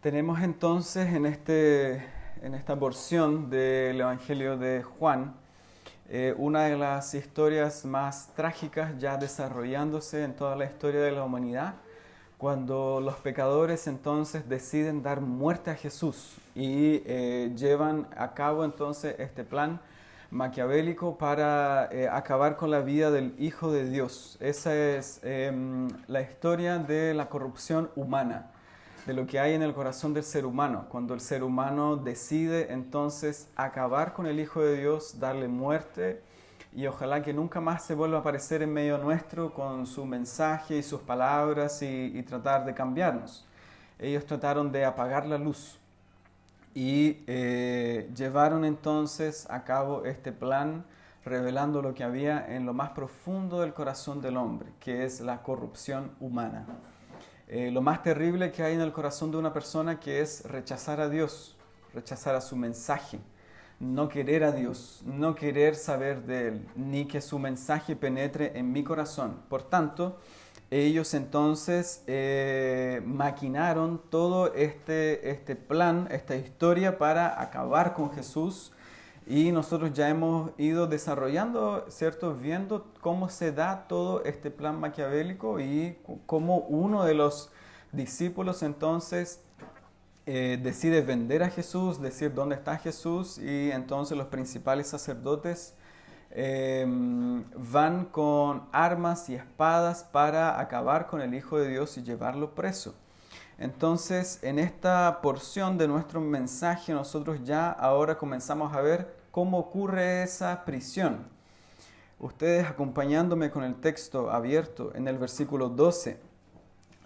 Tenemos entonces en esta porción del Evangelio de Juan una de las historias más trágicas ya desarrollándose en toda la historia de la humanidad, cuando los pecadores entonces deciden dar muerte a Jesús y llevan a cabo entonces este plan maquiavélico para acabar con la vida del Hijo de Dios. Esa es la historia de la corrupción humana, de lo que hay en el corazón del ser humano, cuando el ser humano decide entonces acabar con el Hijo de Dios, darle muerte, y ojalá que nunca más se vuelva a aparecer en medio nuestro con su mensaje y sus palabras y tratar de cambiarnos. Ellos trataron de apagar la luz y llevaron entonces a cabo este plan revelando lo que había en lo más profundo del corazón del hombre, que es la corrupción humana. Lo más terrible que hay en el corazón de una persona, que es rechazar a Dios, rechazar a su mensaje, no querer a Dios, no querer saber de Él, ni que su mensaje penetre en mi corazón. Por tanto, ellos entonces maquinaron todo este plan, esta historia para acabar con Jesús. Y nosotros ya hemos ido desarrollando, ¿cierto? Viendo cómo se da todo este plan maquiavélico y cómo uno de los discípulos entonces decide vender a Jesús, decir dónde está Jesús, y entonces los principales sacerdotes van con armas y espadas para acabar con el Hijo de Dios y llevarlo preso. Entonces, en esta porción de nuestro mensaje, nosotros ya ahora comenzamos a ver cómo ocurre esa prisión. Ustedes acompañándome con el texto abierto en el versículo 12,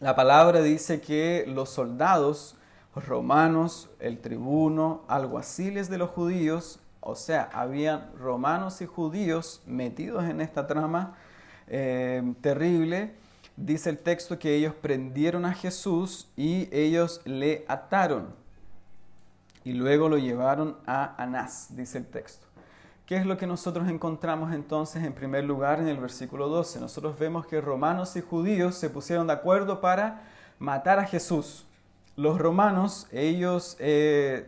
la palabra dice que los soldados romanos, el tribuno, alguaciles de los judíos, o sea, habían romanos y judíos metidos en esta trama terrible. Dice el texto que ellos prendieron a Jesús y ellos le ataron y luego lo llevaron a Anás, dice el texto. ¿Qué es lo que nosotros encontramos entonces en primer lugar en el versículo 12? Nosotros vemos que romanos y judíos se pusieron de acuerdo para matar a Jesús. Los romanos, ellos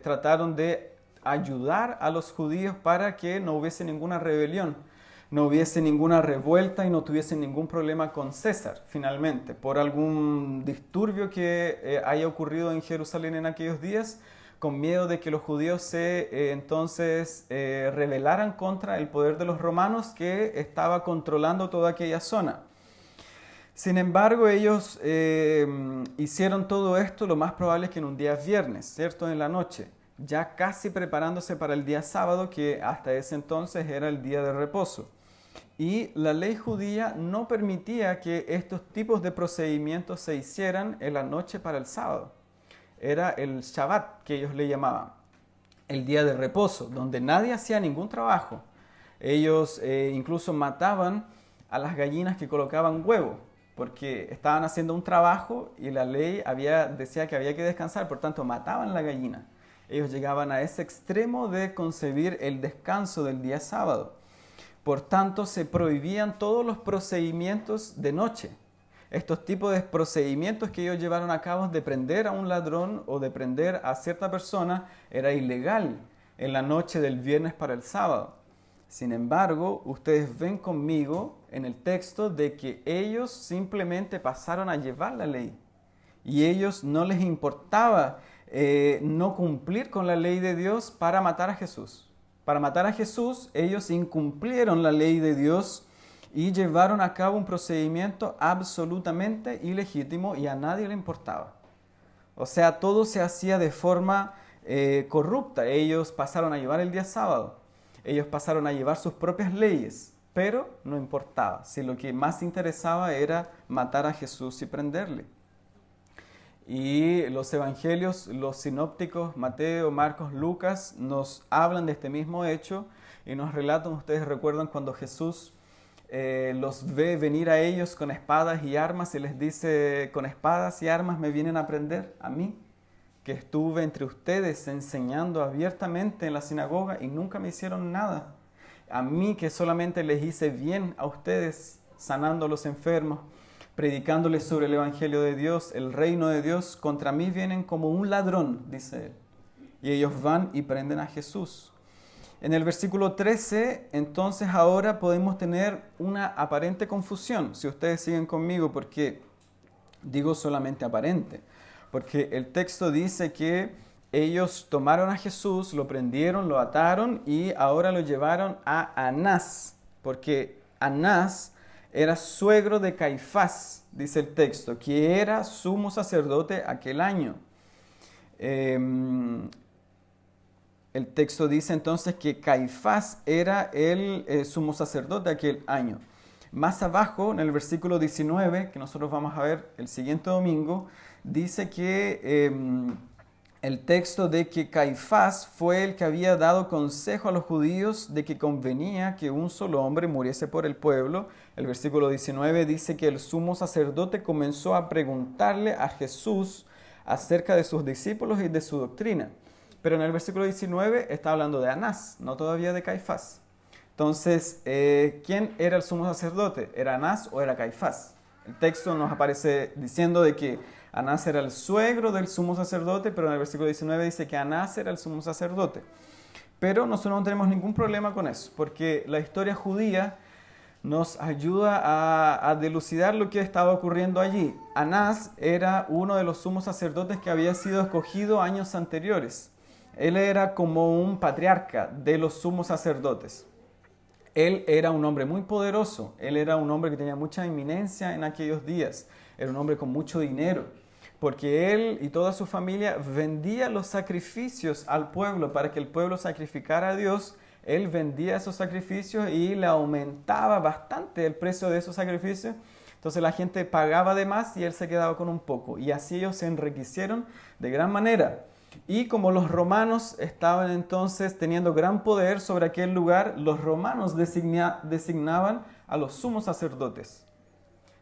trataron de ayudar a los judíos para que no hubiese ninguna rebelión, no hubiese ninguna revuelta y no tuviesen ningún problema con César, finalmente, por algún disturbio que haya ocurrido en Jerusalén en aquellos días, con miedo de que los judíos se entonces rebelaran contra el poder de los romanos, que estaba controlando toda aquella zona. Sin embargo, ellos hicieron todo esto, lo más probable es que en un día viernes, ¿cierto? En la noche, ya casi preparándose para el día sábado, que hasta ese entonces era el día de reposo. Y la ley judía no permitía que estos tipos de procedimientos se hicieran en la noche para el sábado. Era el Shabbat, que ellos le llamaban, el día de reposo, donde nadie hacía ningún trabajo. Ellos incluso mataban a las gallinas que colocaban huevo, porque estaban haciendo un trabajo y la ley decía que había que descansar, por tanto mataban la gallina. Ellos llegaban a ese extremo de concebir el descanso del día sábado. Por tanto, se prohibían todos los procedimientos de noche. Estos tipos de procedimientos que ellos llevaron a cabo de prender a un ladrón o de prender a cierta persona era ilegal en la noche del viernes para el sábado. Sin embargo, ustedes ven conmigo en el texto de que ellos simplemente pasaron a llevar la ley. Y ellos no les importaba no cumplir con la ley de Dios para matar a Jesús. Para matar a Jesús, ellos incumplieron la ley de Dios y llevaron a cabo un procedimiento absolutamente ilegítimo y a nadie le importaba. O sea, todo se hacía de forma corrupta. Ellos pasaron a llevar el día sábado. Ellos pasaron a llevar sus propias leyes, pero no importaba. Si lo que más interesaba era matar a Jesús y prenderle. Y los evangelios, los sinópticos, Mateo, Marcos, Lucas, nos hablan de este mismo hecho y nos relatan, ustedes recuerdan cuando Jesús los ve venir a ellos con espadas y armas y les dice, con espadas y armas me vienen a prender a mí, que estuve entre ustedes enseñando abiertamente en la sinagoga y nunca me hicieron nada. A mí que solamente les hice bien a ustedes, sanando a los enfermos. predicándoles sobre el Evangelio de Dios, el reino de Dios, contra mí vienen como un ladrón, dice él. Y ellos van y prenden a Jesús. En el versículo 13, entonces ahora podemos tener una aparente confusión, si ustedes siguen conmigo, porque digo solamente aparente, porque el texto dice que ellos tomaron a Jesús, lo prendieron, lo ataron y ahora lo llevaron a Anás, porque Anás era suegro de Caifás, dice el texto, que era sumo sacerdote aquel año. El texto dice entonces que Caifás era el sumo sacerdote aquel año. Más abajo, en el versículo 19, que nosotros vamos a ver el siguiente domingo, dice que el texto de que Caifás fue el que había dado consejo a los judíos de que convenía que un solo hombre muriese por el pueblo. El versículo 19 dice que el sumo sacerdote comenzó a preguntarle a Jesús acerca de sus discípulos y de su doctrina. Pero en el versículo 19 está hablando de Anás, no todavía de Caifás. Entonces, ¿quién era el sumo sacerdote? ¿Era Anás o era Caifás? El texto nos aparece diciendo de que Anás era el suegro del sumo sacerdote, pero en el versículo 19 dice que Anás era el sumo sacerdote. Pero nosotros no tenemos ningún problema con eso, porque la historia judía nos ayuda a dilucidar lo que estaba ocurriendo allí. Anás era uno de los sumos sacerdotes que había sido escogido años anteriores. Él era como un patriarca de los sumos sacerdotes. Él era un hombre muy poderoso, él era un hombre que tenía mucha eminencia en aquellos días, era un hombre con mucho dinero, porque él y toda su familia vendía los sacrificios al pueblo para que el pueblo sacrificara a Dios. Él vendía esos sacrificios y le aumentaba bastante el precio de esos sacrificios. Entonces la gente pagaba de más y él se quedaba con un poco. Y así ellos se enriquecieron de gran manera. Y como los romanos estaban entonces teniendo gran poder sobre aquel lugar, los romanos designaban a los sumos sacerdotes.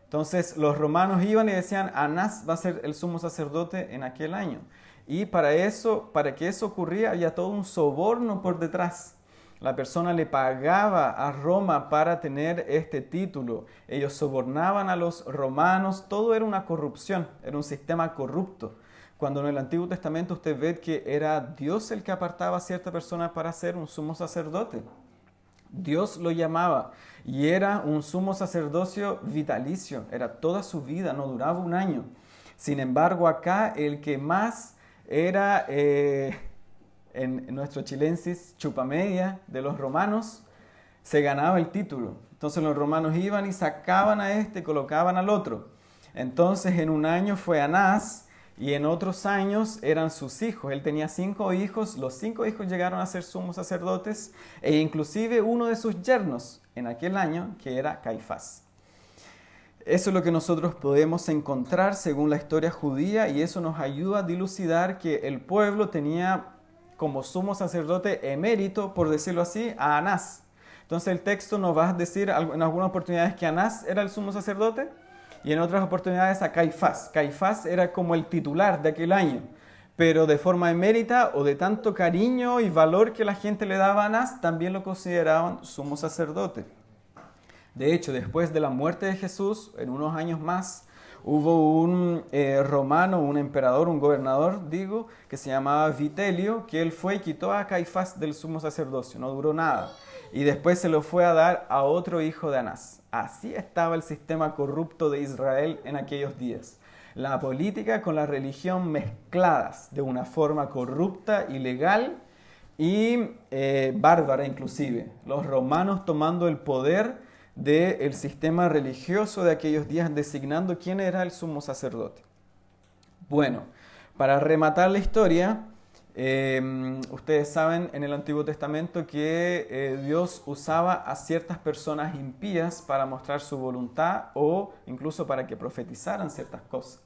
Entonces los romanos iban y decían, Anás va a ser el sumo sacerdote en aquel año. Y para que eso ocurría, había todo un soborno por detrás. La persona le pagaba a Roma para tener este título. Ellos sobornaban a los romanos. Todo era una corrupción, era un sistema corrupto. Cuando en el Antiguo Testamento usted ve que era Dios el que apartaba a cierta persona para ser un sumo sacerdote. Dios lo llamaba y era un sumo sacerdocio vitalicio, era toda su vida, no duraba un año. Sin embargo, acá el que más era, en nuestro chilensis, chupamedia de los romanos, se ganaba el título. Entonces los romanos iban y sacaban a este, colocaban al otro. Entonces en un año fue Anás, y en otros años eran sus hijos. Él tenía 5 hijos, los 5 hijos llegaron a ser sumos sacerdotes, e inclusive uno de sus yernos en aquel año, que era Caifás. Eso es lo que nosotros podemos encontrar según la historia judía, y eso nos ayuda a dilucidar que el pueblo tenía como sumo sacerdote emérito, por decirlo así, a Anás. Entonces el texto nos va a decir en algunas oportunidades que Anás era el sumo sacerdote, y en otras oportunidades a Caifás. Caifás era como el titular de aquel año, pero de forma emérita o de tanto cariño y valor que la gente le daba a Anás, también lo consideraban sumo sacerdote. De hecho, después de la muerte de Jesús, en unos años más, hubo un romano, un emperador, un gobernador, digo, que se llamaba Vitelio, que él fue y quitó a Caifás del sumo sacerdocio, no duró nada. Y después se lo fue a dar a otro hijo de Anás. Así estaba el sistema corrupto de Israel en aquellos días. La política con la religión mezcladas de una forma corrupta, ilegal y bárbara inclusive. Los romanos tomando el poder del sistema religioso de aquellos días, designando quién era el sumo sacerdote. Bueno, para rematar la historia, ustedes saben en el Antiguo Testamento que Dios usaba a ciertas personas impías para mostrar su voluntad o incluso para que profetizaran ciertas cosas.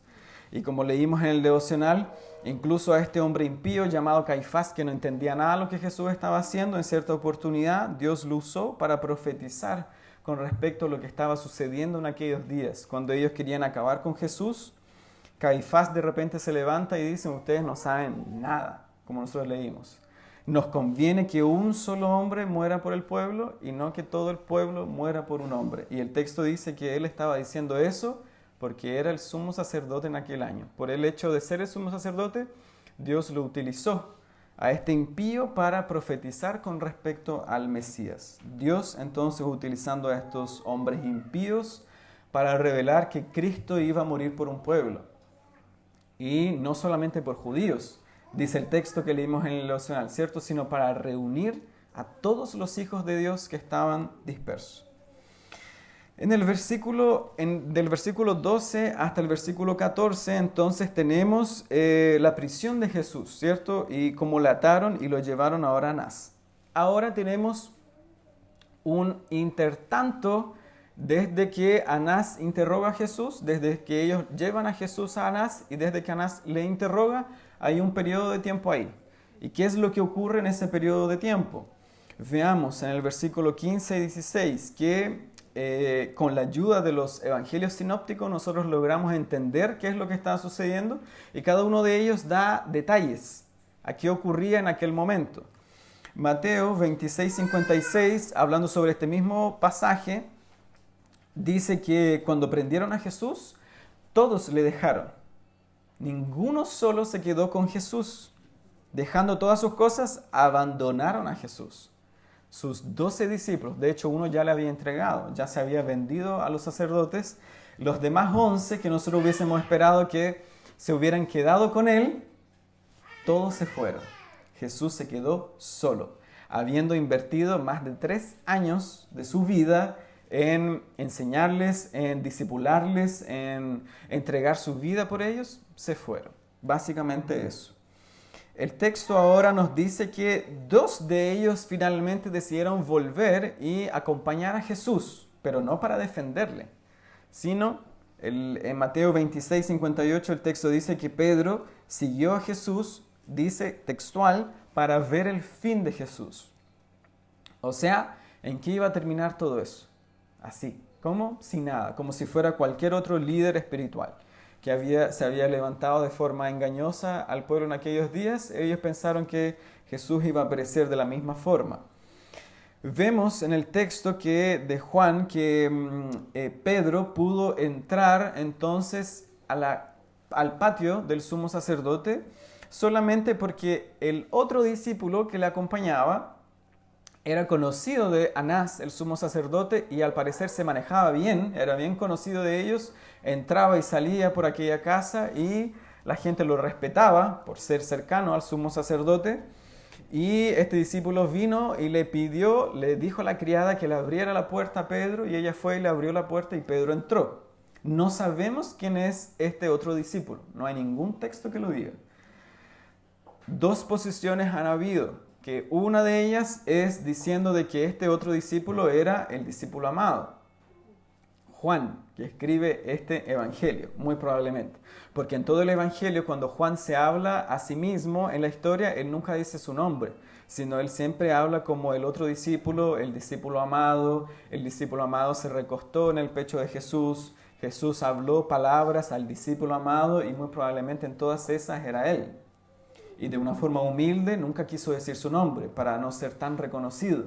Y como leímos en el devocional, incluso a este hombre impío llamado Caifás, que no entendía nada de lo que Jesús estaba haciendo, en cierta oportunidad Dios lo usó para profetizar con respecto a lo que estaba sucediendo en aquellos días. Cuando ellos querían acabar con Jesús, Caifás de repente se levanta y dice, ustedes no saben nada, como nosotros leímos. Nos conviene que un solo hombre muera por el pueblo y no que todo el pueblo muera por un hombre. Y el texto dice que él estaba diciendo eso porque era el sumo sacerdote en aquel año. Por el hecho de ser el sumo sacerdote, Dios lo utilizó a este impío para profetizar con respecto al Mesías. Dios entonces utilizando a estos hombres impíos para revelar que Cristo iba a morir por un pueblo. Y no solamente por judíos, dice el texto que leímos en el devocional, ¿cierto? Sino para reunir a todos los hijos de Dios que estaban dispersos. Del versículo 12 hasta el versículo 14, entonces tenemos la prisión de Jesús, ¿cierto? Y cómo le ataron y lo llevaron ahora a Anás. Ahora tenemos un intertanto desde que Anás interroga a Jesús, desde que ellos llevan a Jesús a Anás y desde que Anás le interroga, hay un periodo de tiempo ahí. ¿Y qué es lo que ocurre en ese periodo de tiempo? Veamos en el versículo 15 y 16 que con la ayuda de los evangelios sinópticos nosotros logramos entender qué es lo que estaba sucediendo y cada uno de ellos da detalles a qué ocurría en aquel momento. Mateo 26:56, hablando sobre este mismo pasaje, dice que cuando prendieron a Jesús, todos le dejaron. Ninguno solo se quedó con Jesús. Dejando todas sus cosas, abandonaron a Jesús. Sus 12 discípulos, de hecho uno ya le había entregado, ya se había vendido a los sacerdotes. Los demás 11 que nosotros hubiésemos esperado que se hubieran quedado con él, todos se fueron. Jesús se quedó solo, habiendo invertido más de 3 años de su vida en enseñarles, en discipularles, en entregar su vida por ellos, se fueron. Básicamente eso. El texto ahora nos dice que 2 de ellos finalmente decidieron volver y acompañar a Jesús, pero no para defenderle, sino en Mateo 26:58 el texto dice que Pedro siguió a Jesús, dice textual, para ver el fin de Jesús. O sea, ¿en qué iba a terminar todo eso? Así, como sin nada, como si fuera cualquier otro líder espiritual que se había levantado de forma engañosa al pueblo en aquellos días. Ellos pensaron que Jesús iba a perecer de la misma forma. Vemos en el texto de Juan que Pedro pudo entrar entonces al patio del sumo sacerdote solamente porque el otro discípulo que le acompañaba era conocido de Anás, el sumo sacerdote, y al parecer se manejaba bien, era bien conocido de ellos, entraba y salía por aquella casa y la gente lo respetaba por ser cercano al sumo sacerdote. Y este discípulo vino y le dijo a la criada que le abriera la puerta a Pedro, y ella fue y le abrió la puerta y Pedro entró. No sabemos quién es este otro discípulo, no hay ningún texto que lo diga. 2 posiciones han habido, que una de ellas es diciendo de que este otro discípulo era el discípulo amado, Juan, que escribe este evangelio, muy probablemente. Porque en todo el evangelio, cuando Juan se habla a sí mismo en la historia, él nunca dice su nombre, sino él siempre habla como el otro discípulo, el discípulo amado se recostó en el pecho de Jesús, Jesús habló palabras al discípulo amado y muy probablemente en todas esas era él. Y de una forma humilde nunca quiso decir su nombre para no ser tan reconocido.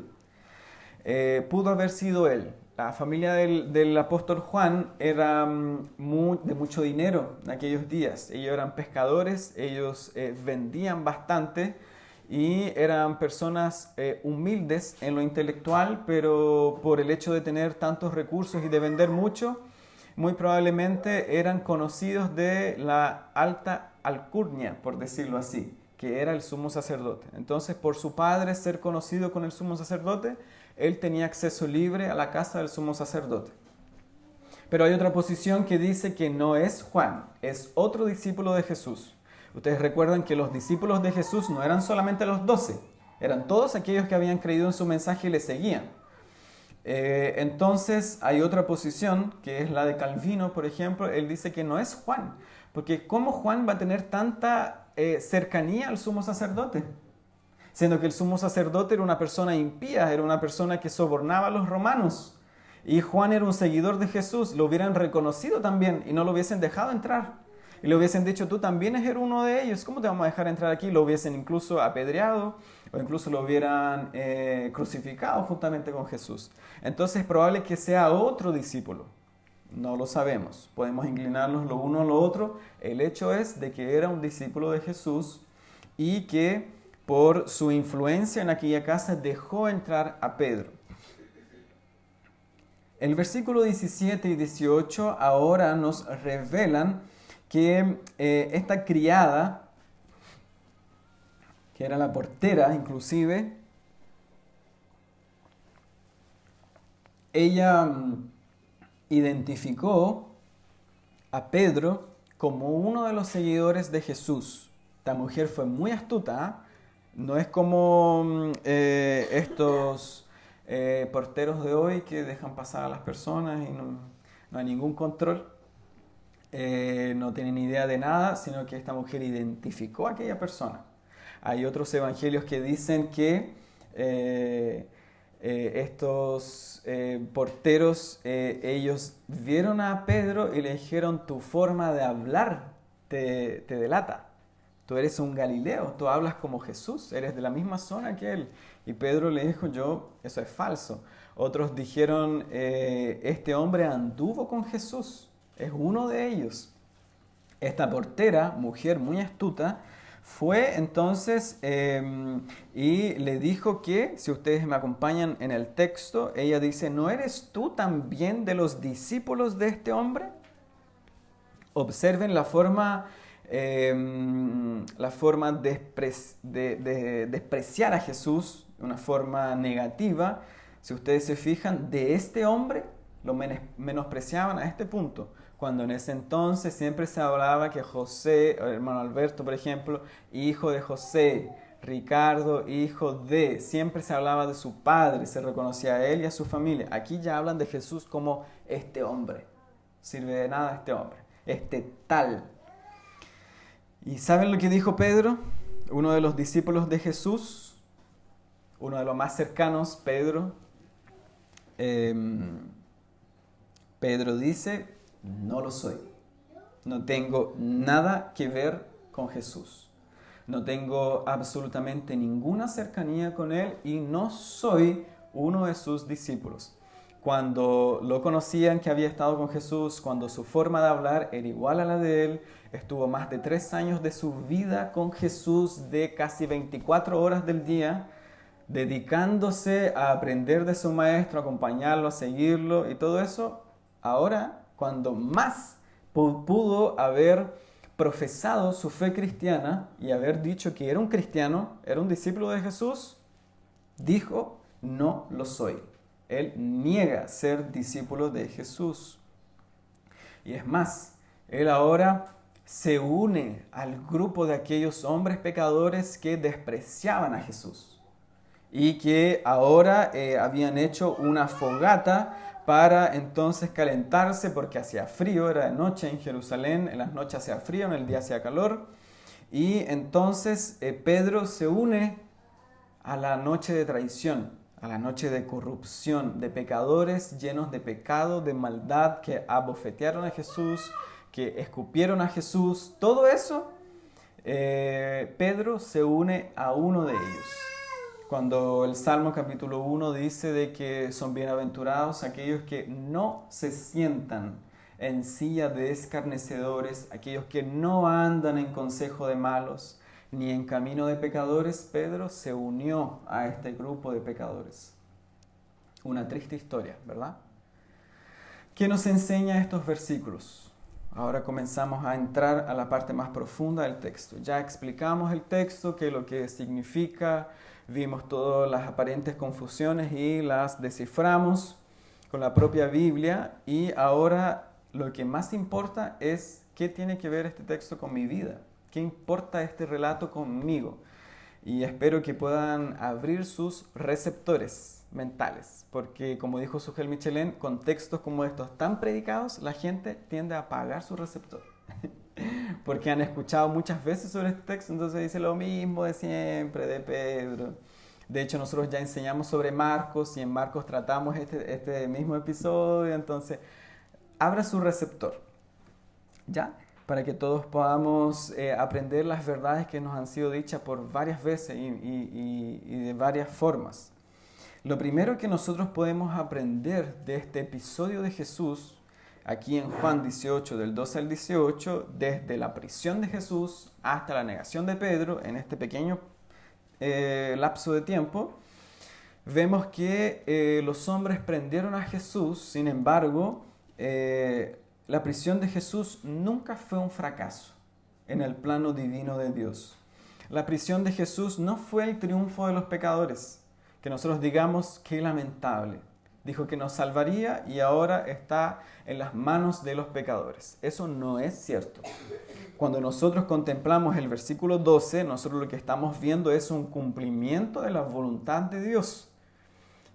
Pudo haber sido él. La familia del apóstol Juan era de mucho dinero en aquellos días. Ellos eran pescadores, ellos vendían bastante y eran personas humildes en lo intelectual, pero por el hecho de tener tantos recursos y de vender mucho, muy probablemente eran conocidos de la alta alcurnia, por decirlo así, que era el sumo sacerdote. Entonces, por su padre ser conocido con el sumo sacerdote, él tenía acceso libre a la casa del sumo sacerdote. Pero hay otra posición que dice que no es Juan, es otro discípulo de Jesús. Ustedes recuerdan que los discípulos de Jesús no eran solamente los 12, eran todos aquellos que habían creído en su mensaje y le seguían. Entonces hay otra posición que es la de Calvino, por ejemplo. Él dice que no es Juan, porque ¿cómo Juan va a tener tanta cercanía al sumo sacerdote? Siendo que el sumo sacerdote era una persona impía, era una persona que sobornaba a los romanos. Y Juan era un seguidor de Jesús, lo hubieran reconocido también y no lo hubiesen dejado entrar. Y le hubiesen dicho, tú también eres uno de ellos, ¿cómo te vamos a dejar entrar aquí? Lo hubiesen incluso apedreado o incluso lo hubieran crucificado juntamente con Jesús. Entonces es probable que sea otro discípulo. No lo sabemos. Podemos inclinarnos lo uno a lo otro. El hecho es de que era un discípulo de Jesús y que por su influencia en aquella casa dejó entrar a Pedro. El versículo 17 y 18 ahora nos revelan que esta criada, que era la portera inclusive, ella identificó a Pedro como uno de los seguidores de Jesús. Esta mujer fue muy astuta, ¿eh? No es como estos porteros de hoy que dejan pasar a las personas y no hay ningún control. No tienen idea de nada, sino que esta mujer identificó a aquella persona. Hay otros evangelios que dicen que estos porteros, ellos vieron a Pedro y le dijeron: tu forma de hablar te delata. Tú eres un Galileo, tú hablas como Jesús, eres de la misma zona que él. Y Pedro le dijo: eso es falso. Otros dijeron: este hombre anduvo con Jesús, es uno de ellos. Esta portera, mujer muy astuta, fue entonces y le dijo que, si ustedes me acompañan en el texto, ella dice: ¿no eres tú también de los discípulos de este hombre? Observen la forma de despreciar a Jesús, una forma negativa. Si ustedes se fijan, de este hombre lo menospreciaban a este punto, cuando en ese entonces siempre se hablaba que José, el hermano Alberto por ejemplo, hijo de José, Ricardo, hijo de, siempre se hablaba de su padre, se reconocía a él y a su familia. Aquí ya hablan de Jesús como este hombre, sirve de nada este hombre, este tal. ¿Y saben lo que dijo Pedro? Uno de los discípulos de Jesús, uno de los más cercanos, Pedro. Pedro dice: no lo soy. No tengo nada que ver con Jesús. No tengo absolutamente ninguna cercanía con él y no soy uno de sus discípulos. Cuando lo conocían que había estado con Jesús, cuando su forma de hablar era igual a la de él, estuvo más de 3 años de su vida con Jesús, de casi 24 horas del día, dedicándose a aprender de su maestro, a acompañarlo, a seguirlo y todo eso. Ahora, cuando más pudo haber profesado su fe cristiana y haber dicho que era un cristiano, era un discípulo de Jesús, dijo: no lo soy. Él niega ser discípulo de Jesús. Y es más, él ahora se une al grupo de aquellos hombres pecadores que despreciaban a Jesús y que ahora habían hecho una fogata para entonces calentarse, porque hacía frío, era de noche en Jerusalén, en las noches hacía frío, en el día hacía calor, y entonces Pedro se une a la noche de traición, a la noche de corrupción, de pecadores llenos de pecado, de maldad, que abofetearon a Jesús, que escupieron a Jesús. Todo eso, Pedro se une a uno de ellos. Cuando el Salmo capítulo 1 dice de que son bienaventurados aquellos que no se sientan en silla de escarnecedores, aquellos que no andan en consejo de malos, ni en camino de pecadores, Pedro se unió a este grupo de pecadores. Una triste historia, ¿verdad? ¿Qué nos enseña estos versículos? Ahora comenzamos a entrar a la parte más profunda del texto. Ya explicamos el texto, qué es lo que significa, vimos todas las aparentes confusiones y las desciframos con la propia Biblia, y ahora lo que más importa es qué tiene que ver este texto con mi vida. ¿Qué importa este relato conmigo? Y espero que puedan abrir sus receptores mentales, porque como dijo Sujel Michelén, con textos como estos tan predicados, la gente tiende a apagar su receptor. Porque han escuchado muchas veces sobre este texto, entonces dice lo mismo de siempre, de Pedro. De hecho, nosotros ya enseñamos sobre Marcos y en Marcos tratamos este mismo episodio, entonces abra su receptor, ¿ya? Para que todos podamos aprender las verdades que nos han sido dichas por varias veces y de varias formas. Lo primero que nosotros podemos aprender de este episodio de Jesús aquí en Juan 18, del 12 al 18, desde la prisión de Jesús hasta la negación de Pedro, en este pequeño lapso de tiempo, vemos que los hombres prendieron a Jesús. Sin embargo, la prisión de Jesús nunca fue un fracaso en el plano divino de Dios. La prisión de Jesús no fue el triunfo de los pecadores, que nosotros digamos qué lamentable. Dijo que nos salvaría y ahora está en las manos de los pecadores. Eso no es cierto. Cuando nosotros contemplamos el versículo 12, nosotros lo que estamos viendo es un cumplimiento de la voluntad de Dios.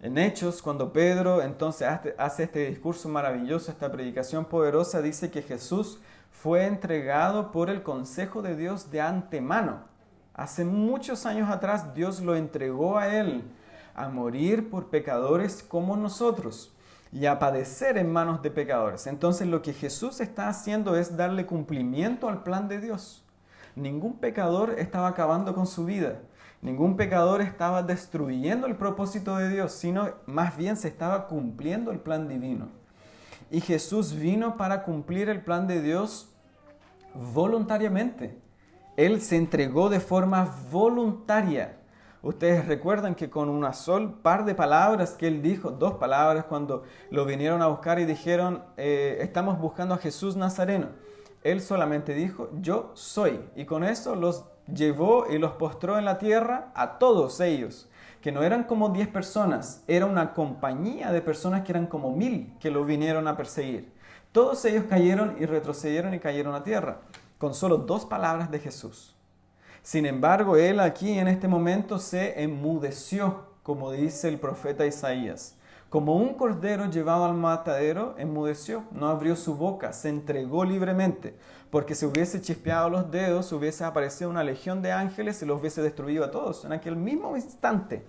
En Hechos, cuando Pedro entonces hace este discurso maravilloso, esta predicación poderosa, dice que Jesús fue entregado por el consejo de Dios de antemano. Hace muchos años atrás Dios lo entregó a él a morir por pecadores como nosotros y a padecer en manos de pecadores. Entonces lo que Jesús está haciendo es darle cumplimiento al plan de Dios. Ningún pecador estaba acabando con su vida. Ningún pecador estaba destruyendo el propósito de Dios, sino más bien se estaba cumpliendo el plan divino. Y Jesús vino para cumplir el plan de Dios voluntariamente. Él se entregó de forma voluntaria. Ustedes recuerdan que con una sola par de palabras que él dijo, 2 palabras, cuando lo vinieron a buscar y dijeron, estamos buscando a Jesús Nazareno. Él solamente dijo, yo soy. Y con eso los llevó y los postró en la tierra a todos ellos, que no eran como 10 personas, era una compañía de personas que eran como 1000 que lo vinieron a perseguir. Todos ellos cayeron y retrocedieron y cayeron a tierra, con solo 2 palabras de Jesús. Sin embargo, él aquí en este momento se enmudeció, como dice el profeta Isaías. Como un cordero llevado al matadero, enmudeció, no abrió su boca, se entregó libremente, porque si hubiese chispeado los dedos, hubiese aparecido una legión de ángeles y los hubiese destruido a todos en aquel mismo instante.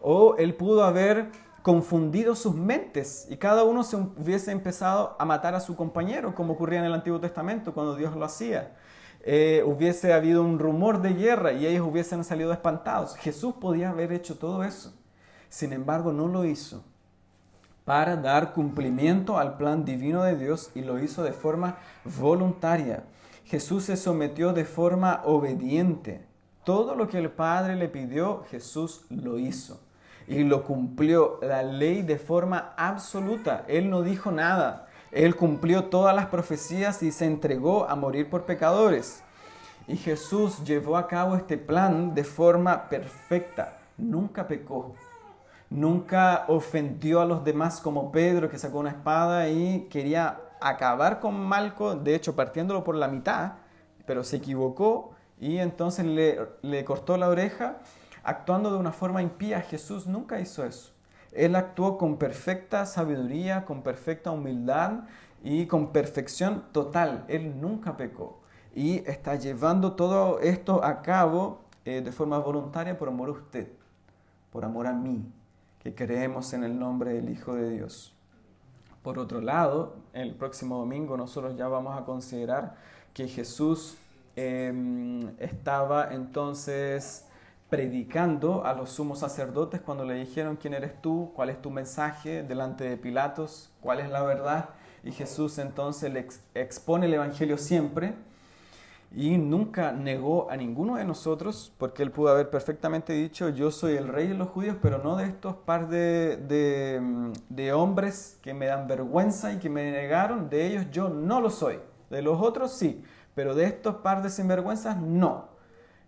O él pudo haber confundido sus mentes y cada uno se hubiese empezado a matar a su compañero, como ocurría en el Antiguo Testamento cuando Dios lo hacía. Hubiese habido un rumor de guerra y ellos hubiesen salido espantados. Jesús podía haber hecho todo eso. Sin embargo, no lo hizo para dar cumplimiento al plan divino de Dios y lo hizo de forma voluntaria. Jesús se sometió de forma obediente. Todo lo que el Padre le pidió, Jesús lo hizo y lo cumplió, la ley de forma absoluta. Él no dijo nada. Él cumplió todas las profecías y se entregó a morir por pecadores. Y Jesús llevó a cabo este plan de forma perfecta. Nunca pecó. Nunca ofendió a los demás como Pedro, que sacó una espada y quería acabar con Malco, de hecho partiéndolo por la mitad, pero se equivocó y entonces le cortó la oreja, actuando de una forma impía. Jesús nunca hizo eso. Él actuó con perfecta sabiduría, con perfecta humildad y con perfección total. Él nunca pecó. Y está llevando todo esto a cabo de forma voluntaria por amor a usted, por amor a mí, que creemos en el nombre del Hijo de Dios. Por otro lado, el próximo domingo nosotros ya vamos a considerar que Jesús estaba entonces predicando a los sumos sacerdotes cuando le dijeron quién eres tú, cuál es tu mensaje delante de Pilatos, cuál es la verdad. Y Jesús entonces le expone el Evangelio siempre y nunca negó a ninguno de nosotros, porque él pudo haber perfectamente dicho, yo soy el rey de los judíos, pero no de estos par de hombres que me dan vergüenza y que me negaron, de ellos yo no lo soy. De los otros sí, pero de estos par de sinvergüenzas no.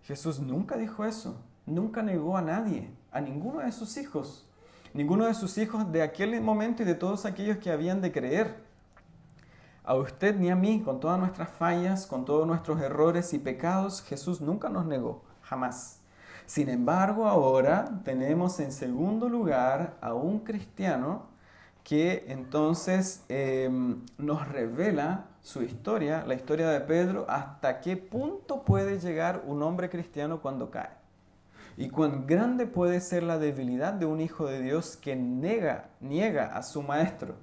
Jesús nunca dijo eso. Nunca negó a nadie, a ninguno de sus hijos. Ninguno de sus hijos de aquel momento y de todos aquellos que habían de creer. A usted ni a mí, con todas nuestras fallas, con todos nuestros errores y pecados, Jesús nunca nos negó, jamás. Sin embargo, ahora tenemos en segundo lugar a un cristiano que entonces nos revela su historia, la historia de Pedro, hasta qué punto puede llegar un hombre cristiano cuando cae. Y cuán grande puede ser la debilidad de un hijo de Dios que niega a su maestro.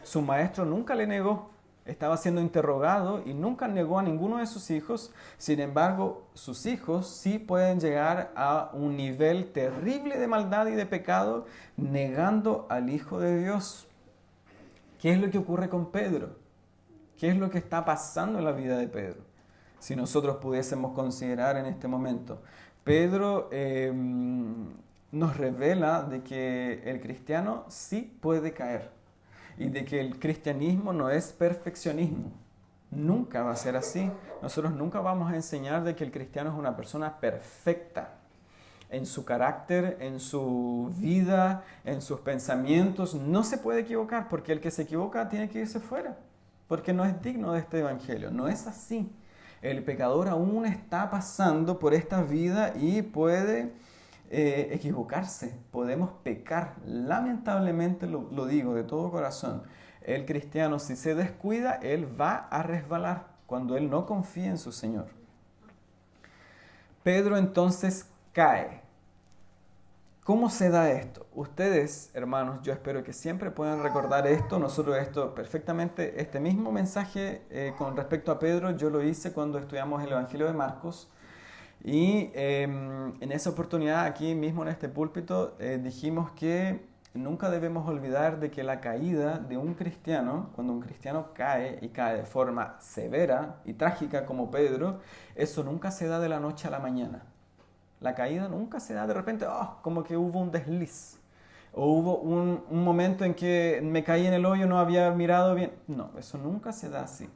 Su maestro nunca le negó, estaba siendo interrogado y nunca negó a ninguno de sus hijos. Sin embargo, sus hijos sí pueden llegar a un nivel terrible de maldad y de pecado, negando al Hijo de Dios. ¿Qué es lo que ocurre con Pedro? ¿Qué es lo que está pasando en la vida de Pedro? Si nosotros pudiésemos considerar en este momento. Pedro nos revela de que el cristiano sí puede caer y de que el cristianismo no es perfeccionismo. Nunca va a ser así. Nosotros nunca vamos a enseñar de que el cristiano es una persona perfecta en su carácter, en su vida, en sus pensamientos. No se puede equivocar, porque el que se equivoca tiene que irse fuera, porque no es digno de este evangelio. No es así. El pecador aún está pasando por esta vida y puede equivocarse. Podemos pecar. Lamentablemente lo digo de todo corazón. El cristiano, si se descuida, él va a resbalar cuando él no confía en su Señor. Pedro entonces cae. ¿Cómo se da esto? Ustedes, hermanos, yo espero que siempre puedan recordar esto. Nosotros esto perfectamente, este mismo mensaje con respecto a Pedro, yo lo hice cuando estudiamos el Evangelio de Marcos. Y en esa oportunidad, aquí mismo en este púlpito, dijimos que nunca debemos olvidar de que la caída de un cristiano, cuando un cristiano cae y cae de forma severa y trágica como Pedro, eso nunca se da de la noche a la mañana. La caída nunca se da de repente, como que hubo un desliz. O hubo un momento en que me caí en el hoyo, no había mirado bien. No, eso nunca se da así.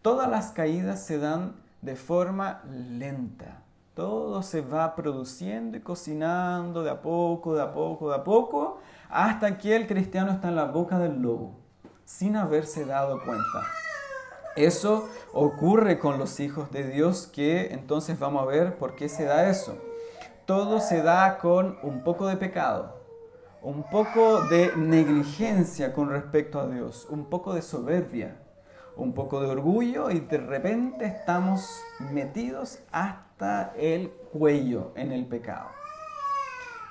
Todas las caídas se dan de forma lenta. Todo se va produciendo y cocinando de a poco, de a poco, de a poco, hasta que el cristiano está en la boca del lobo, sin haberse dado cuenta. Eso ocurre con los hijos de Dios, que entonces vamos a ver por qué se da eso. Todo se da con un poco de pecado, un poco de negligencia con respecto a Dios, un poco de soberbia, un poco de orgullo, y de repente estamos metidos hasta el cuello en el pecado.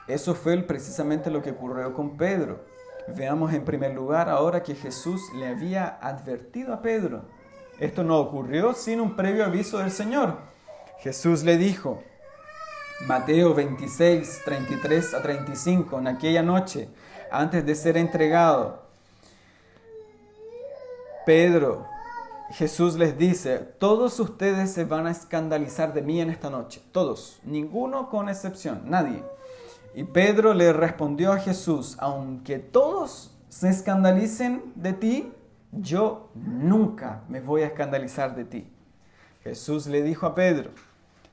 Eso fue precisamente lo que ocurrió con Pedro. Veamos en primer lugar ahora que Jesús le había advertido a Pedro. Esto no ocurrió sin un previo aviso del Señor. Jesús le dijo, Mateo 26, 33 a 35, en aquella noche, antes de ser entregado, Jesús les dice, todos ustedes se van a escandalizar de mí en esta noche, todos, ninguno con excepción, nadie. Y Pedro le respondió a Jesús, aunque todos se escandalicen de ti, yo nunca me voy a escandalizar de ti. Jesús le dijo a Pedro,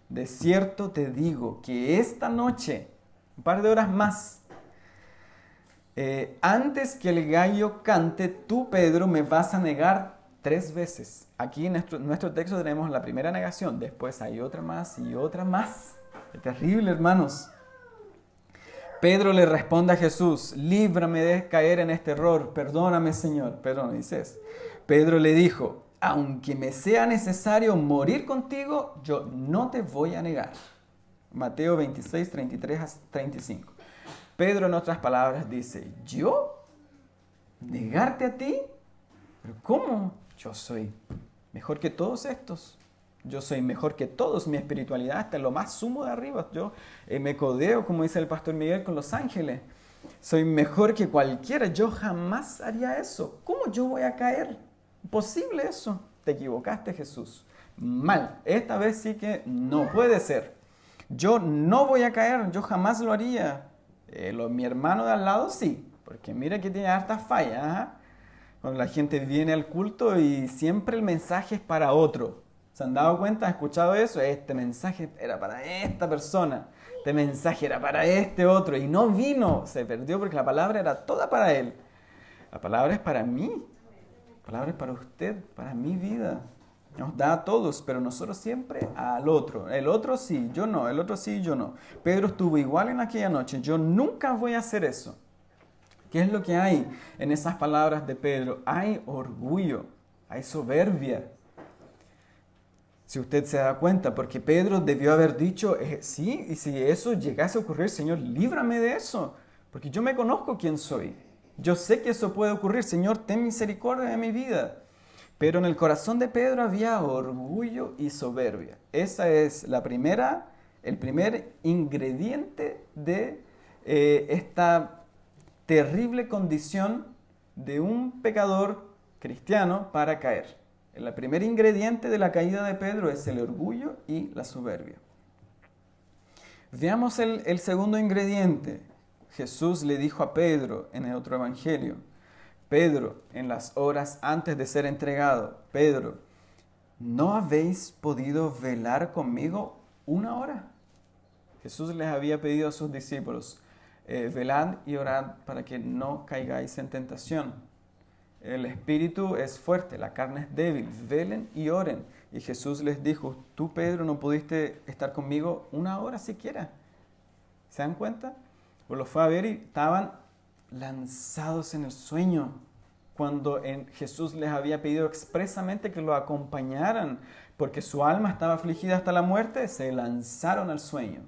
de cierto te digo que esta noche, un par de horas más, antes que el gallo cante, tú, Pedro, me vas a negar 3 veces. Aquí en nuestro texto tenemos la primera negación, después hay otra más y otra más. Es terrible, hermanos. Pedro le responde a Jesús, líbrame de caer en este error, perdóname, Señor. Pedro no dice eso. Pedro le dijo, aunque me sea necesario morir contigo, yo no te voy a negar. Mateo 26, 33 a 35. Pedro, en otras palabras, dice, ¿yo? ¿Negarte a ti? ¿Pero cómo? Yo soy mejor que todos estos. Yo soy mejor que todos. Mi espiritualidad está en lo más sumo de arriba. Yo me codeo, como dice el pastor Miguel, con los ángeles. Soy mejor que cualquiera. Yo jamás haría eso. ¿Cómo yo voy a caer? Imposible eso. Te equivocaste, Jesús. Mal. Esta vez sí que no puede ser. Yo no voy a caer. Yo jamás lo haría. Mi hermano de al lado sí. Porque mira que tiene hartas fallas. Cuando la gente viene al culto y siempre el mensaje es para otro. ¿Se han dado cuenta? ¿Han escuchado eso? Este mensaje era para esta persona. Este mensaje era para este otro. Y no vino. Se perdió porque la palabra era toda para él. La palabra es para mí. La palabra es para usted, para mi vida. Nos da a todos, pero nosotros siempre al otro. El otro sí, yo no. El otro sí, yo no. Pedro estuvo igual en aquella noche. Yo nunca voy a hacer eso. ¿Qué es lo que hay en esas palabras de Pedro? Hay orgullo, hay soberbia. Si usted se da cuenta, porque Pedro debió haber dicho, sí, y si eso llegase a ocurrir, Señor, líbrame de eso, porque yo me conozco quién soy. Yo sé que eso puede ocurrir, Señor, ten misericordia de mi vida. Pero en el corazón de Pedro había orgullo y soberbia. Esa es el primer ingrediente de esta terrible condición de un pecador cristiano para caer. El primer ingrediente de la caída de Pedro es el orgullo y la soberbia. Veamos el segundo ingrediente. Jesús le dijo a Pedro en el otro evangelio, Pedro, en las horas antes de ser entregado, Pedro, ¿no habéis podido velar conmigo una hora? Jesús les había pedido a sus discípulos, velad y orad para que no caigáis en tentación. El espíritu es fuerte, la carne es débil, velen y oren. Y Jesús les dijo, tú Pedro no pudiste estar conmigo una hora siquiera. ¿Se dan cuenta? Pues los fue a ver y estaban lanzados en el sueño, cuando Jesús les había pedido expresamente que lo acompañaran, porque su alma estaba afligida hasta la muerte, se lanzaron al sueño.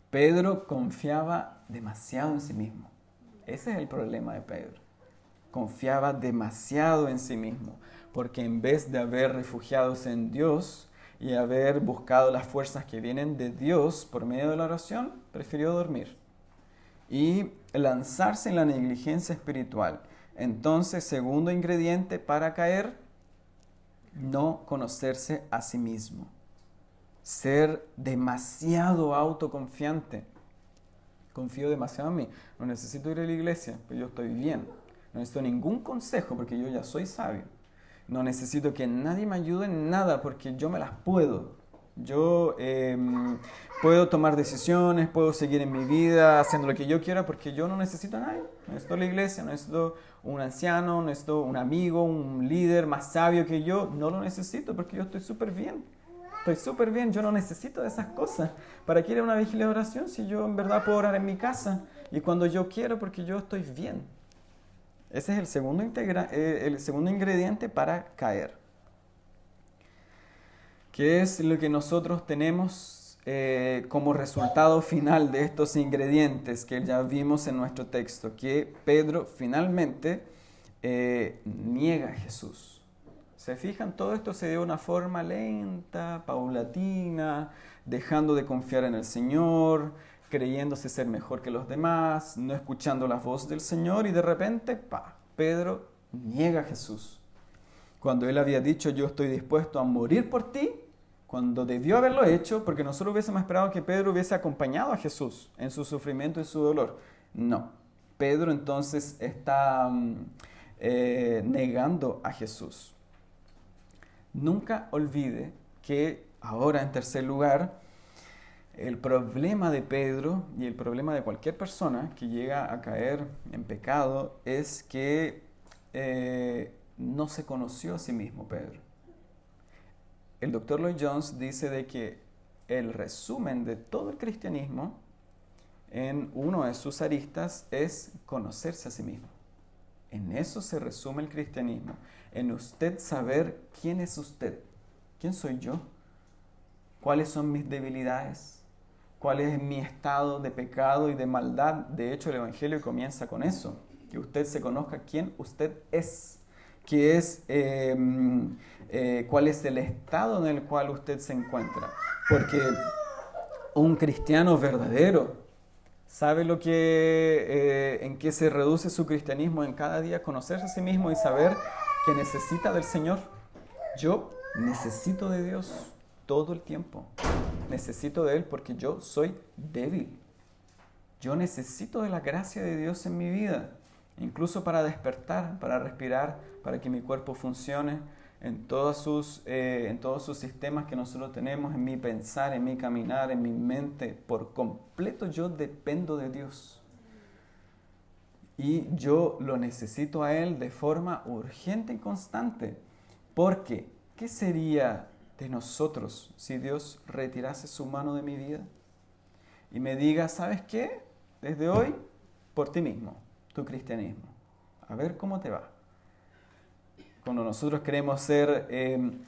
Pedro confiaba demasiado en sí mismo. Ese es el problema de Pedro. Confiaba demasiado en sí mismo, porque en vez de haber refugiados en Dios y haber buscado las fuerzas que vienen de Dios por medio de la oración, prefirió dormir y lanzarse en la negligencia espiritual. Entonces, segundo ingrediente para caer, no conocerse a sí mismo. Ser demasiado autoconfiante. Confío demasiado en mí. No necesito ir a la iglesia, pues yo estoy bien. No necesito ningún consejo porque yo ya soy sabio. No necesito que nadie me ayude en nada porque yo me las puedo. Yo puedo tomar decisiones, puedo seguir en mi vida haciendo lo que yo quiera porque yo no necesito a nadie. No necesito la iglesia, no necesito un anciano, no necesito un amigo, un líder más sabio que yo. No lo necesito porque yo estoy súper bien. Estoy súper bien, yo no necesito de esas cosas. ¿Para qué ir a una vigilia de oración si yo en verdad puedo orar en mi casa y cuando yo quiero porque yo estoy bien? Ese es el segundo ingrediente para caer. ¿Qué es lo que nosotros tenemos como resultado final de estos ingredientes que ya vimos en nuestro texto? Que Pedro finalmente niega a Jesús. ¿Se fijan? Todo esto se dio de una forma lenta, paulatina, dejando de confiar en el Señor, creyéndose ser mejor que los demás, no escuchando la voz del Señor y de repente, Pedro niega a Jesús. Cuando él había dicho, yo estoy dispuesto a morir por ti, cuando debió haberlo hecho, porque nosotros hubiésemos esperado que Pedro hubiese acompañado a Jesús en su sufrimiento y su dolor. No, Pedro entonces está negando a Jesús. Nunca olvide que ahora, en tercer lugar, el problema de Pedro y el problema de cualquier persona que llega a caer en pecado es que no se conoció a sí mismo, Pedro. El Dr. Lloyd Jones dice de que el resumen de todo el cristianismo en uno de sus aristas es conocerse a sí mismo. En eso se resume el cristianismo, en usted saber quién es usted, quién soy yo, cuáles son mis debilidades, cuál es mi estado de pecado y de maldad. De hecho, el Evangelio comienza con eso, que usted se conozca quién usted es, qué es, cuál es el estado en el cual usted se encuentra. Porque un cristiano verdadero sabe en qué se reduce su cristianismo en cada día, conocerse a sí mismo y saber que necesita del Señor. Yo necesito de Dios todo el tiempo. Necesito de Él porque yo soy débil. Yo necesito de la gracia de Dios en mi vida, incluso para despertar, para respirar, para que mi cuerpo funcione en todos sus sistemas que nosotros tenemos, en mi pensar, en mi caminar, en mi mente. Por completo yo dependo de Dios. Y yo lo necesito a Él de forma urgente y constante. Porque, ¿qué sería de nosotros si Dios retirase su mano de mi vida? Y me diga, ¿sabes qué? Desde hoy, por ti mismo, tu cristianismo. A ver cómo te va. Cuando nosotros queremos ser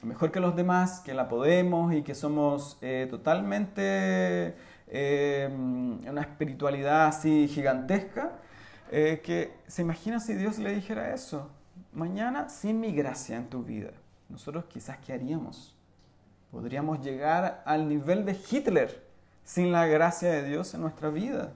mejor que los demás, que la podemos y que somos totalmente una espiritualidad así gigantesca, que se imagina si Dios le dijera eso. Mañana, sin mi gracia en tu vida, nosotros quizás ¿qué haríamos? Podríamos llegar al nivel de Hitler sin la gracia de Dios en nuestra vida.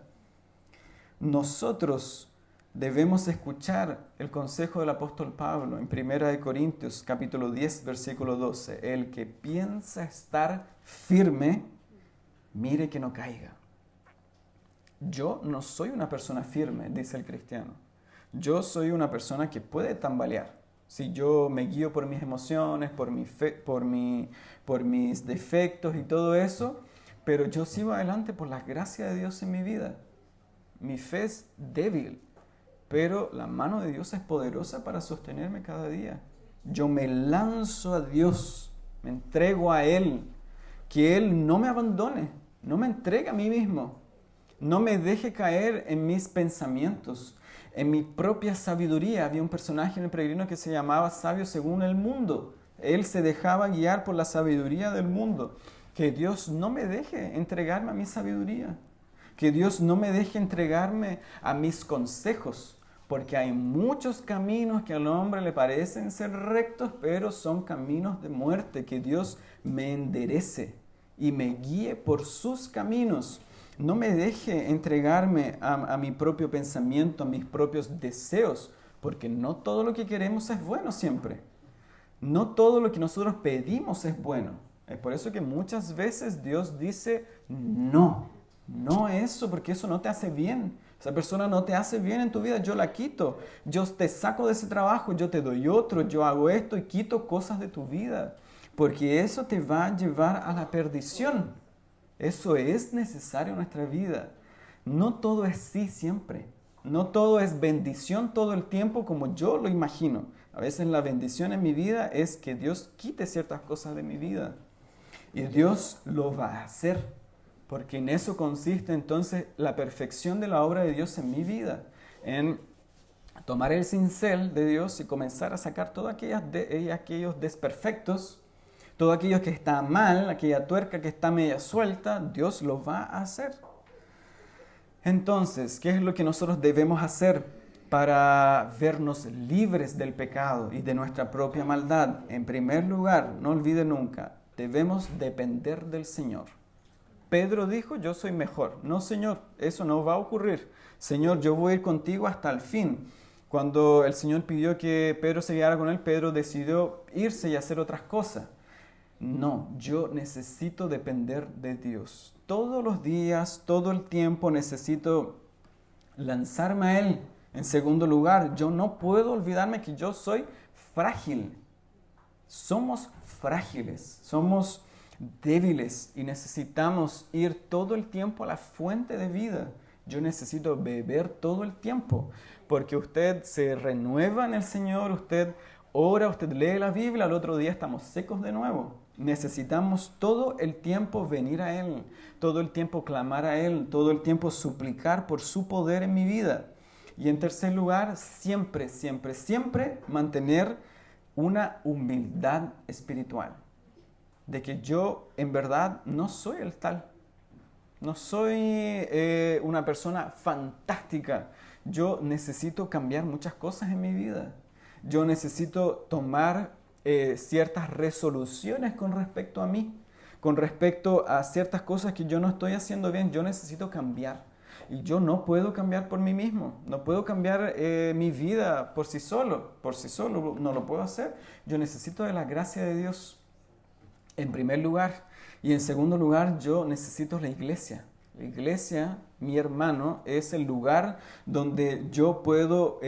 Nosotros debemos escuchar el consejo del apóstol Pablo en 1 Corintios capítulo 10, versículo 12. El que piensa estar firme, mire que no caiga. Yo no soy una persona firme, dice el cristiano. Yo soy una persona que puede tambalear. Si yo me guío por mis emociones, por mis defectos y todo eso, pero yo sigo adelante por la gracia de Dios en mi vida. Mi fe es débil, pero la mano de Dios es poderosa para sostenerme cada día. Yo me lanzo a Dios, me entrego a Él, que Él no me abandone, no me entregue a mí mismo, no me deje caer en mis pensamientos, en mi propia sabiduría. Había un personaje en El Peregrino que se llamaba sabio según el mundo. Él se dejaba guiar por la sabiduría del mundo. Que Dios no me deje entregarme a mi sabiduría. Que Dios no me deje entregarme a mis consejos. Porque hay muchos caminos que al hombre le parecen ser rectos, pero son caminos de muerte. Que Dios me enderece y me guíe por sus caminos. No me deje entregarme a mi propio pensamiento, a mis propios deseos, porque no todo lo que queremos es bueno siempre. No todo lo que nosotros pedimos es bueno. Es por eso que muchas veces Dios dice, no eso, porque eso no te hace bien. Esa persona no te hace bien en tu vida, yo la quito. Yo te saco de ese trabajo, yo te doy otro, yo hago esto y quito cosas de tu vida, porque eso te va a llevar a la perdición. Eso es necesario en nuestra vida. No todo es sí siempre. No todo es bendición todo el tiempo como yo lo imagino. A veces la bendición en mi vida es que Dios quite ciertas cosas de mi vida. Y Dios lo va a hacer. Porque en eso consiste entonces la perfección de la obra de Dios en mi vida. En tomar el cincel de Dios y comenzar a sacar todos aquellos desperfectos. Todo aquello que está mal, aquella tuerca que está media suelta, Dios lo va a hacer. Entonces, ¿qué es lo que nosotros debemos hacer para vernos libres del pecado y de nuestra propia maldad? En primer lugar, no olvide nunca, debemos depender del Señor. Pedro dijo, yo soy mejor. No, Señor, eso no va a ocurrir. Señor, yo voy a ir contigo hasta el fin. Cuando el Señor pidió que Pedro se quedara con él, Pedro decidió irse y hacer otras cosas. No, yo necesito depender de Dios. Todos los días, todo el tiempo necesito lanzarme a Él. En segundo lugar, yo no puedo olvidarme que yo soy frágil. Somos frágiles, somos débiles y necesitamos ir todo el tiempo a la fuente de vida. Yo necesito beber todo el tiempo, porque usted se renueva en el Señor, usted ora, usted lee la Biblia, al otro día estamos secos de nuevo. Necesitamos todo el tiempo venir a Él, todo el tiempo clamar a Él, todo el tiempo suplicar por su poder en mi vida. Y en tercer lugar, siempre mantener una humildad espiritual. De que yo en verdad no soy el tal. No soy una persona fantástica. Yo necesito cambiar muchas cosas en mi vida. Yo necesito tomar ciertas resoluciones con respecto a mí, con respecto a ciertas cosas que yo no estoy haciendo bien. Yo necesito cambiar y yo no puedo cambiar por mí mismo, no puedo cambiar mi vida por sí solo no lo puedo hacer. Yo necesito de la gracia de Dios en primer lugar, y en segundo lugar yo necesito la iglesia. La iglesia, mi hermano, es el lugar donde yo puedo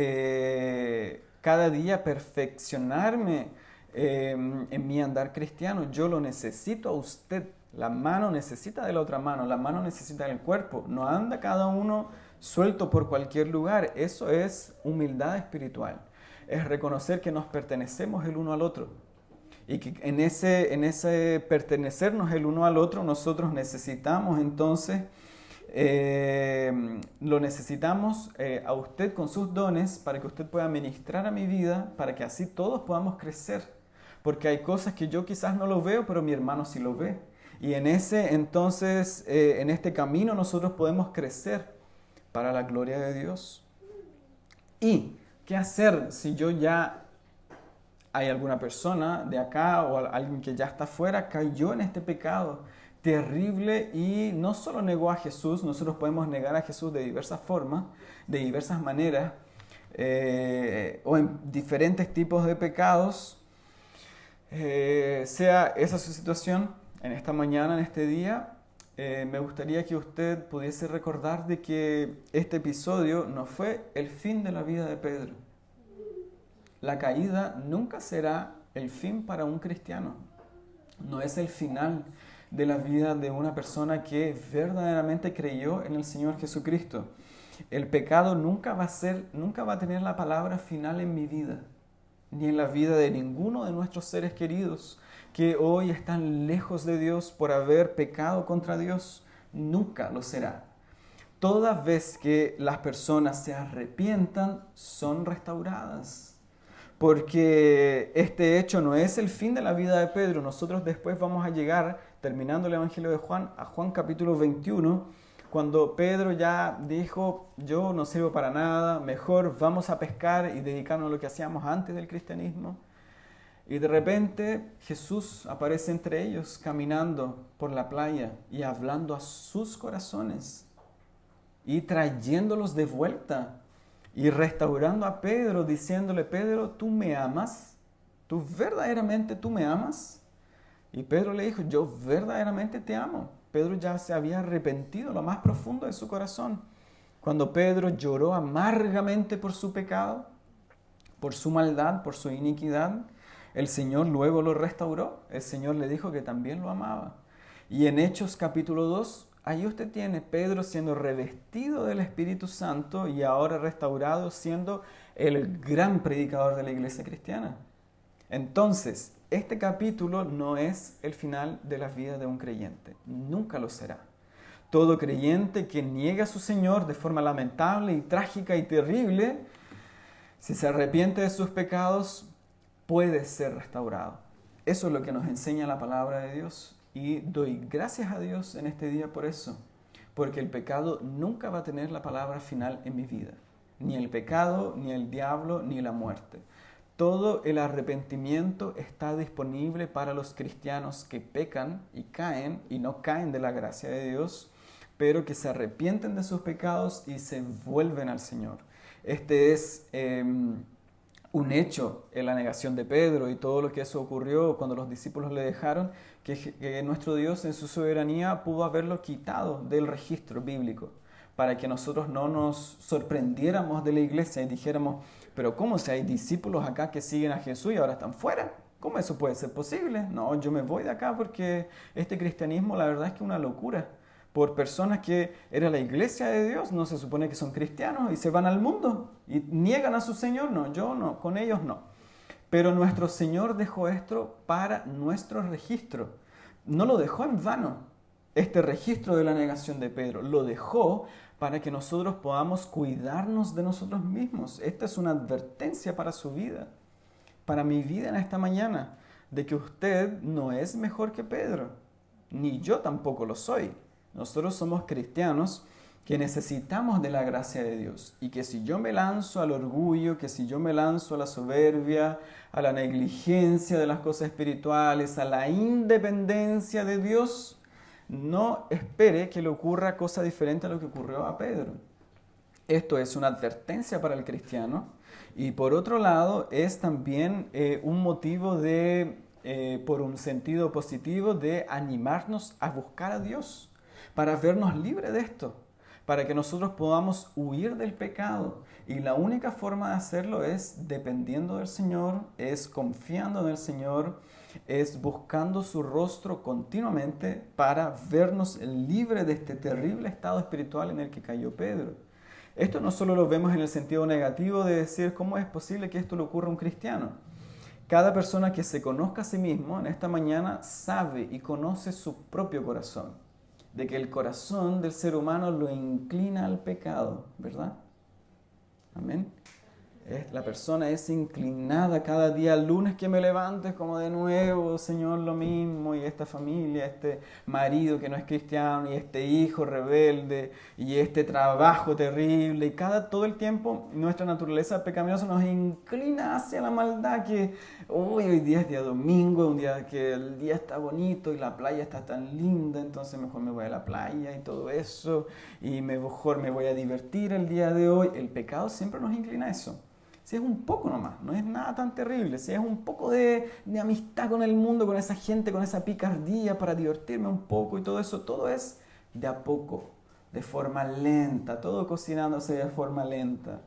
cada día perfeccionarme en mi andar cristiano. Yo lo necesito a usted. La mano necesita de la otra mano, la mano necesita del cuerpo. No anda cada uno suelto por cualquier lugar. Eso es humildad espiritual. Es reconocer que nos pertenecemos el uno al otro. Y que en ese pertenecernos el uno al otro, nosotros necesitamos entonces, lo necesitamos a usted con sus dones para que usted pueda ministrar a mi vida, para que así todos podamos crecer. Porque hay cosas que yo quizás no lo veo, pero mi hermano sí lo ve. Y en este camino nosotros podemos crecer para la gloria de Dios. ¿Y qué hacer si yo ya hay alguna persona de acá o alguien que ya está afuera, cayó en este pecado terrible y no solo negó a Jesús? Nosotros podemos negar a Jesús de diversas formas, de diversas maneras, o en diferentes tipos de pecados, sea esa su situación en esta mañana, en este día, me gustaría que usted pudiese recordar de que este episodio no fue el fin de la vida de Pedro. La caída nunca será el fin para un cristiano. No es el final de la vida de una persona que verdaderamente creyó en el Señor Jesucristo. El pecado nunca va a tener la palabra final en mi vida, ni en la vida de ninguno de nuestros seres queridos que hoy están lejos de Dios por haber pecado contra Dios. Nunca lo será. Toda vez que las personas se arrepientan, son restauradas. Porque este hecho no es el fin de la vida de Pedro. Nosotros después vamos a llegar, terminando el Evangelio de Juan, a Juan capítulo 21, cuando Pedro ya dijo, yo no sirvo para nada, mejor vamos a pescar y dedicarnos a lo que hacíamos antes del cristianismo. Y de repente Jesús aparece entre ellos caminando por la playa y hablando a sus corazones y trayéndolos de vuelta y restaurando a Pedro, diciéndole, Pedro, ¿tú me amas? ¿Tú verdaderamente tú me amas? Y Pedro le dijo, yo verdaderamente te amo. Pedro ya se había arrepentido lo más profundo de su corazón. Cuando Pedro lloró amargamente por su pecado, por su maldad, por su iniquidad, el Señor luego lo restauró. El Señor le dijo que también lo amaba. Y en Hechos capítulo 2, ahí usted tiene Pedro siendo revestido del Espíritu Santo y ahora restaurado siendo el gran predicador de la iglesia cristiana. Entonces, este capítulo no es el final de la vida de un creyente. Nunca lo será. Todo creyente que niega a su Señor de forma lamentable y trágica y terrible, si se arrepiente de sus pecados, puede ser restaurado. Eso es lo que nos enseña la palabra de Dios. Y doy gracias a Dios en este día por eso, porque el pecado nunca va a tener la palabra final en mi vida. Ni el pecado, ni el diablo, ni la muerte. Todo el arrepentimiento está disponible para los cristianos que pecan y no caen de la gracia de Dios, pero que se arrepienten de sus pecados y se vuelven al Señor. Este es un hecho en la negación de Pedro y todo lo que eso ocurrió cuando los discípulos le dejaron, que nuestro Dios en su soberanía pudo haberlo quitado del registro bíblico, para que nosotros no nos sorprendiéramos de la iglesia y dijéramos, pero ¿cómo si hay discípulos acá que siguen a Jesús y ahora están fuera? ¿Cómo eso puede ser posible? No, yo me voy de acá porque este cristianismo la verdad es que es una locura. Por personas que era la iglesia de Dios, no se supone que son cristianos y se van al mundo y niegan a su Señor. No, yo no, con ellos no. Pero nuestro Señor dejó esto para nuestro registro. No lo dejó en vano, este registro de la negación de Pedro. Lo dejó para que nosotros podamos cuidarnos de nosotros mismos. Esta es una advertencia para su vida, para mi vida en esta mañana, de que usted no es mejor que Pedro, ni yo tampoco lo soy. Nosotros somos cristianos que necesitamos de la gracia de Dios y que si yo me lanzo al orgullo, que si yo me lanzo a la soberbia, a la negligencia de las cosas espirituales, a la independencia de Dios, no espere que le ocurra cosa diferente a lo que ocurrió a Pedro. Esto es una advertencia para el cristiano y por otro lado es también un motivo por un sentido positivo de animarnos a buscar a Dios, para vernos libres de esto, para que nosotros podamos huir del pecado. Y la única forma de hacerlo es dependiendo del Señor, es confiando en el Señor, es buscando su rostro continuamente para vernos libres de este terrible estado espiritual en el que cayó Pedro. Esto no solo lo vemos en el sentido negativo de decir cómo es posible que esto le ocurra a un cristiano. Cada persona que se conozca a sí mismo en esta mañana sabe y conoce su propio corazón, de que el corazón del ser humano lo inclina al pecado, ¿verdad? Amén. La persona es inclinada cada día, lunes que me levanto es como de nuevo, Señor, lo mismo, y esta familia, este marido que no es cristiano, y este hijo rebelde, y este trabajo terrible, y todo el tiempo nuestra naturaleza pecaminosa nos inclina hacia la maldad, que hoy día es día domingo, un día que el día está bonito y la playa está tan linda, entonces mejor me voy a la playa y todo eso, y mejor me voy a divertir el día de hoy. El pecado siempre nos inclina a eso. Si es un poco nomás, no es nada tan terrible. Si es un poco de amistad con el mundo, con esa gente, con esa picardía para divertirme un poco y todo eso, todo es de a poco, de forma lenta, todo cocinándose de forma lenta.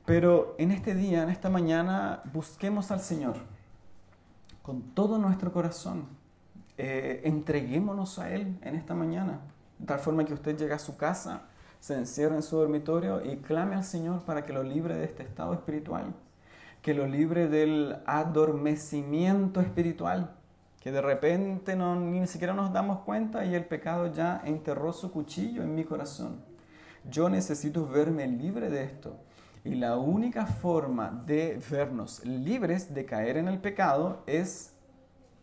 Pero en este día, en esta mañana, busquemos al Señor con todo nuestro corazón. Entreguémonos a Él en esta mañana, de tal forma que usted llegue a su casa, se encierre en su dormitorio y clame al Señor para que lo libre de este estado espiritual, que lo libre del adormecimiento espiritual, que de repente ni siquiera nos damos cuenta y el pecado ya enterró su cuchillo en mi corazón. Yo necesito verme libre de esto. Y la única forma de vernos libres de caer en el pecado es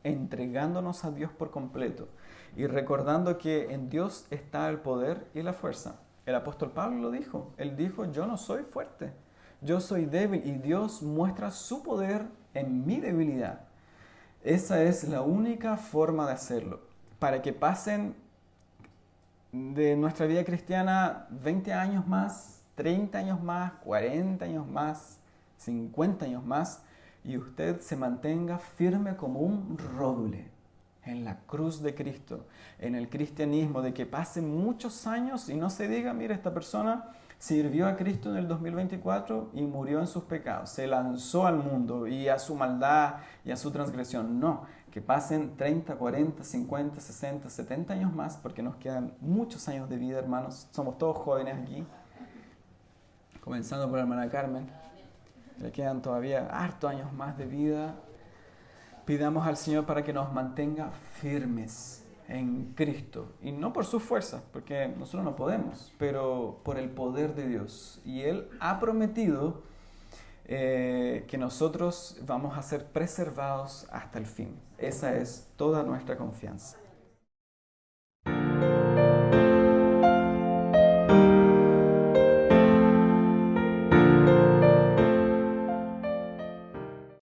entregándonos a Dios por completo y recordando que en Dios está el poder y la fuerza. El apóstol Pablo lo dijo. Él dijo, yo no soy fuerte, yo soy débil, y Dios muestra su poder en mi debilidad. Esa es la única forma de hacerlo. Para que pasen de nuestra vida cristiana 20 años más, 30 años más, 40 años más, 50 años más, y usted se mantenga firme como un roble en la cruz de Cristo, en el cristianismo, de que pasen muchos años y no se diga, mira, esta persona sirvió a Cristo en el 2024 y murió en sus pecados, se lanzó al mundo y a su maldad y a su transgresión. No, que pasen 30, 40, 50, 60, 70 años más, porque nos quedan muchos años de vida, hermanos. Somos todos jóvenes aquí, comenzando por la hermana Carmen. Le quedan todavía hartos años más de vida. Pidamos al Señor para que nos mantenga firmes en Cristo. Y no por sus fuerzas, porque nosotros no podemos, pero por el poder de Dios. Y Él ha prometido que nosotros vamos a ser preservados hasta el fin. Esa es toda nuestra confianza.